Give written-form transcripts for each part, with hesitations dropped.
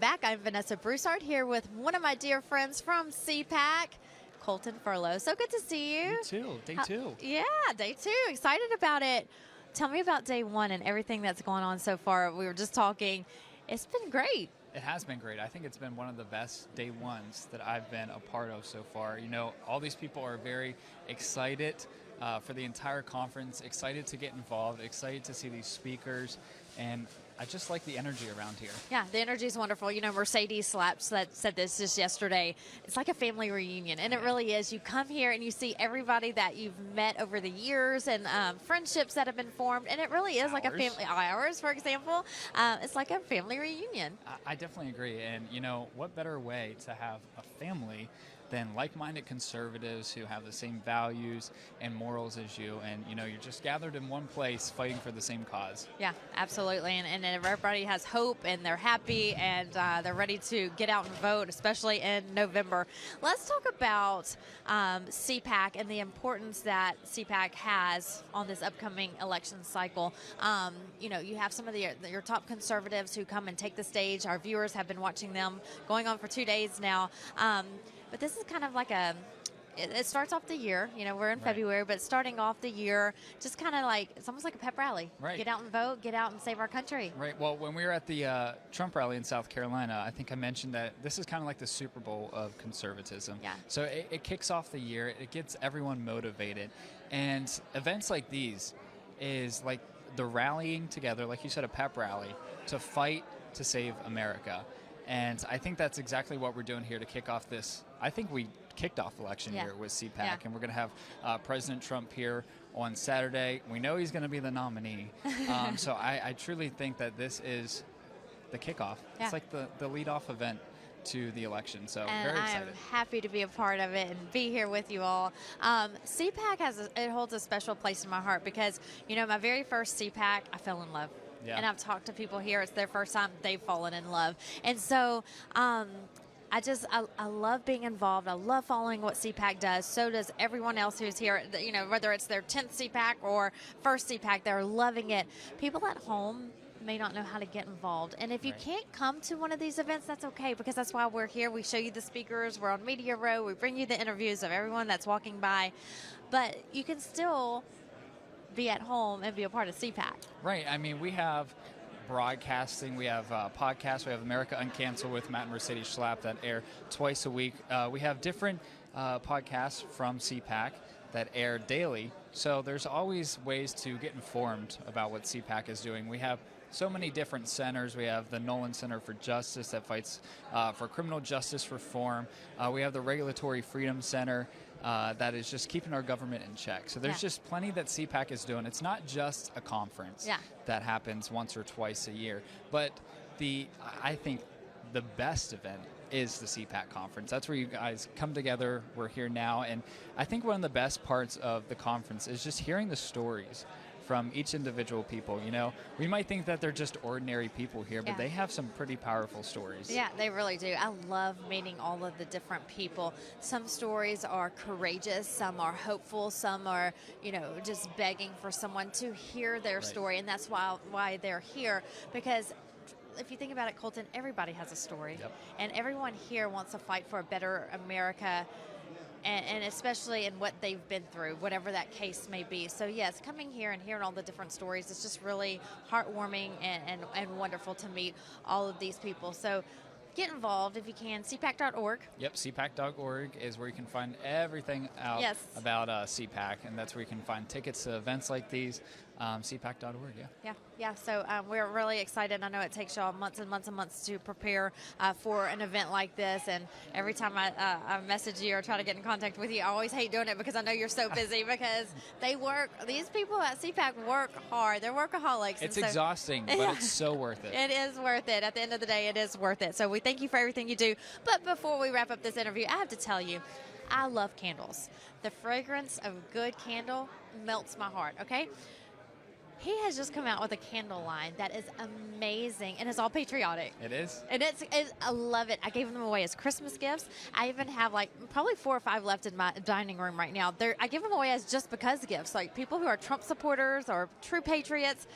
back. I'm Vanessa Broussard here with one of my dear friends from CPAC, Coleton Furlow. So good to see you. You too. Day two. Yeah, day two. Excited about it. Tell me about day one and everything that's going on so far. We were just talking. It's been great. It has been great. I think it's been one of the best day ones that I've been a part of so far. You know, all these people are very excited for the entire conference, excited to get involved, excited to see these speakers, and I just like the energy around here. Yeah, the energy is wonderful. You know, Mercedes Slaps that said this just yesterday. It's like a family reunion, and it really is. You come here and you see everybody that you've met over the years and friendships that have been formed, and it really is like a family. Ours, for example, it's like a family reunion. I definitely agree, and you know, what better way to have a family than like-minded conservatives who have the same values and morals as you, and you know, you're just gathered in one place fighting for the same cause. Yeah, absolutely, and everybody has hope, and they're happy, and they're ready to get out and vote, especially in November. Let's talk about CPAC and the importance that CPAC has on this upcoming election cycle. You know, you have some of your top conservatives who come and take the stage. Our viewers have been watching them going on for 2 days now. But this is kind of like it starts off the year, you know, we're in February, but starting off the year, just kind of like, it's almost like a pep rally. Right. Get out and vote, get out and save our country. Right. Well, when we were at the Trump rally in South Carolina, I think I mentioned that this is kind of like the Super Bowl of conservatism. Yeah. So it kicks off the year, it gets everyone motivated. And events like these is like the rallying together, like you said, a pep rally, to fight to save America. And I think that's exactly what we're doing here to kick off this. I think we kicked off election year with CPAC, and we're going to have President Trump here on Saturday. We know he's going to be the nominee. So I truly think that this is the kickoff. Yeah. It's like the lead-off event to the election. So and very excited. I'm happy to be a part of it and be here with you all. CPAC it holds a special place in my heart because, you know, my very first CPAC, I fell in love. Yeah. And I've talked to people here, it's their first time they've fallen in love. And so I love being involved. I love following what CPAC does. So does everyone else who's here. You know, whether it's their 10th CPAC or first CPAC, they're loving it. People at home may not know how to get involved. And if you can't come to one of these events, that's okay, because that's why we're here. We show you the speakers. We're on Media Row. We bring you the interviews of everyone that's walking by. But you can still be at home and be a part of CPAC. Right. I mean, we have broadcasting, we have podcasts, we have America Uncanceled with Matt and Mercedes Schlapp that air twice a week. We have different podcasts from CPAC that air daily. So there's always ways to get informed about what CPAC is doing. We have so many different centers. We have the Nolan Center for Justice that fights for criminal justice reform. We have the Regulatory Freedom Center that is just keeping our government in check. So there's just plenty that CPAC is doing. It's not just a conference that happens once or twice a year, but I think the best event is the CPAC conference. That's where you guys come together. We're here now, and I think one of the best parts of the conference is just hearing the stories from each individual people. You know, we might think that they're just ordinary people here, but they have some pretty powerful stories. Yeah, they really do. I love meeting all of the different people. Some stories are courageous, some are hopeful, some are, you know, just begging for someone to hear their story, and that's why they're here, because if you think about it, Coleton, everybody has a story, and everyone here wants to fight for a better America, and especially in what they've been through, whatever that case may be. So yes, coming here and hearing all the different stories, it's just really heartwarming and wonderful to meet all of these people. So get involved if you can. CPAC.org. Yep, CPAC.org is where you can find everything out about CPAC, and that's where you can find tickets to events like these. CPAC.org, Yeah. So we're really excited. I know it takes y'all months and months and months to prepare for an event like this. And every time I message you or try to get in contact with you, I always hate doing it because I know you're so busy because they work. These people at CPAC work hard. They're workaholics. It's exhausting, but it's so worth it. It is worth it. At the end of the day, it is worth it. So we thank you for everything you do. But before we wrap up this interview, I have to tell you, I love candles. The fragrance of a good candle melts my heart, okay? He has just come out with a candle line that is amazing, and it's all patriotic. It is? And I love it. I gave them away as Christmas gifts. I even have like probably 4 or 5 left in my dining room right now. I give them away as just because gifts. Like people who are Trump supporters or true patriots,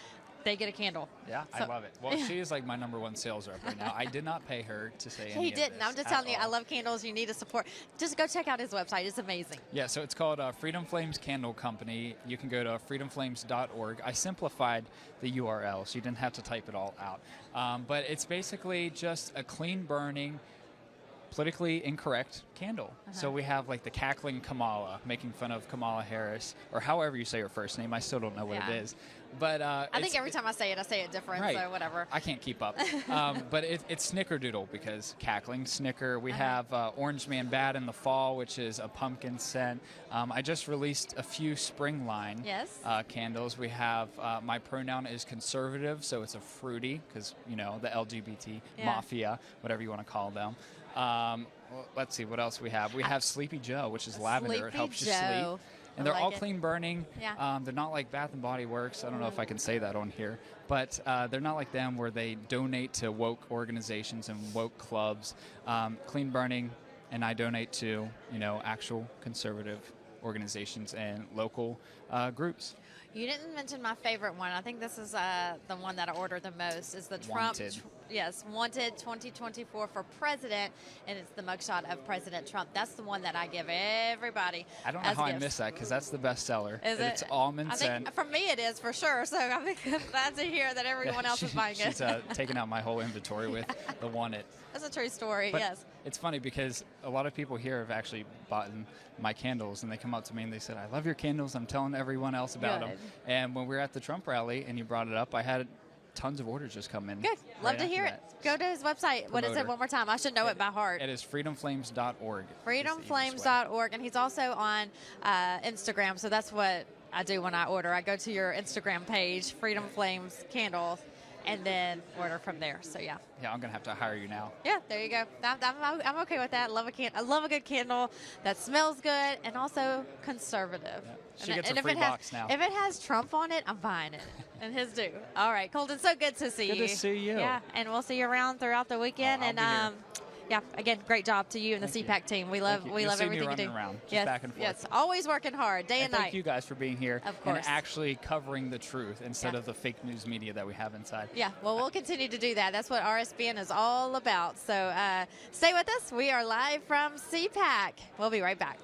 they get a candle. Yeah, so, I love it. Well, she is like my #1 sales rep right now. I did not pay her to say anything. He didn't. I'm just telling you, I love candles. You need to support. Just go check out his website. It's amazing. Yeah, so it's called Freedom Flames Candle Company. You can go to freedomflames.org. I simplified the URL, so you didn't have to type it all out. But it's basically just a clean burning, politically incorrect candle. So we have like the cackling Kamala, making fun of Kamala Harris, or however you say her first name. I still don't know what it is. But I think every time I say it different, right. So whatever. I can't keep up. But it's Snickerdoodle because cackling Snicker. We have Orange Man Bad in the fall, which is a pumpkin scent. I just released a few spring line candles. We have my pronoun is conservative, so it's a fruity because, you know, the LGBT mafia, whatever you want to call them. Well, let's see what else we have. We have Sleepy Joe, which is lavender. It helps you sleep. And they're all clean burning. Yeah. They're not like Bath & Body Works. I don't know if I can say that on here. But they're not like them where they donate to woke organizations and woke clubs. Clean burning, and I donate to, you know, actual conservative organizations and local groups. You didn't mention my favorite one. I think this is the one that I order the most. Is the Trump, Wanted 2024 for president, and it's the mugshot of President Trump. That's the one that I give everybody. I don't know how I missed that because that's the best seller. Is it? It's almond scent. For me, it is for sure. So I'm glad to hear that everyone else is buying it. She's taking out my whole inventory with the Wanted. That's a true story. But yes. It's funny because a lot of people here have actually bought my candles, and they come up to me and they said, "I love your candles. I'm telling everyone else about them." And when we were at the Trump rally and you brought it up, I had tons of orders just come in. Good. Love to hear it. Go to his website. What is it one more time? I should know it by heart. It is freedomflames.org. Freedomflames.org. And he's also on Instagram. So that's what I do when I order. I go to your Instagram page, Freedom Flames Candles, and then order from there. So, yeah. Yeah, I'm going to have to hire you now. Yeah, there you go. I'm okay with that. I love a good candle that smells good and also conservative. Yeah. She gets a free box now. If it has Trump on it, I'm buying it. And his do. All right, Coleton, so good to see you. Good to see you. Yeah, and we'll see you around throughout the weekend. I'll be here. Yeah, again, great job to you and the CPAC team. We love everything you do. Around, just back and forth. Yes, always working hard, day and night. Thank you guys for being here and actually covering the truth instead of the fake news media that we have inside. Yeah, well, we'll continue to do that. That's what RSBN is all about. So stay with us. We are live from CPAC. We'll be right back.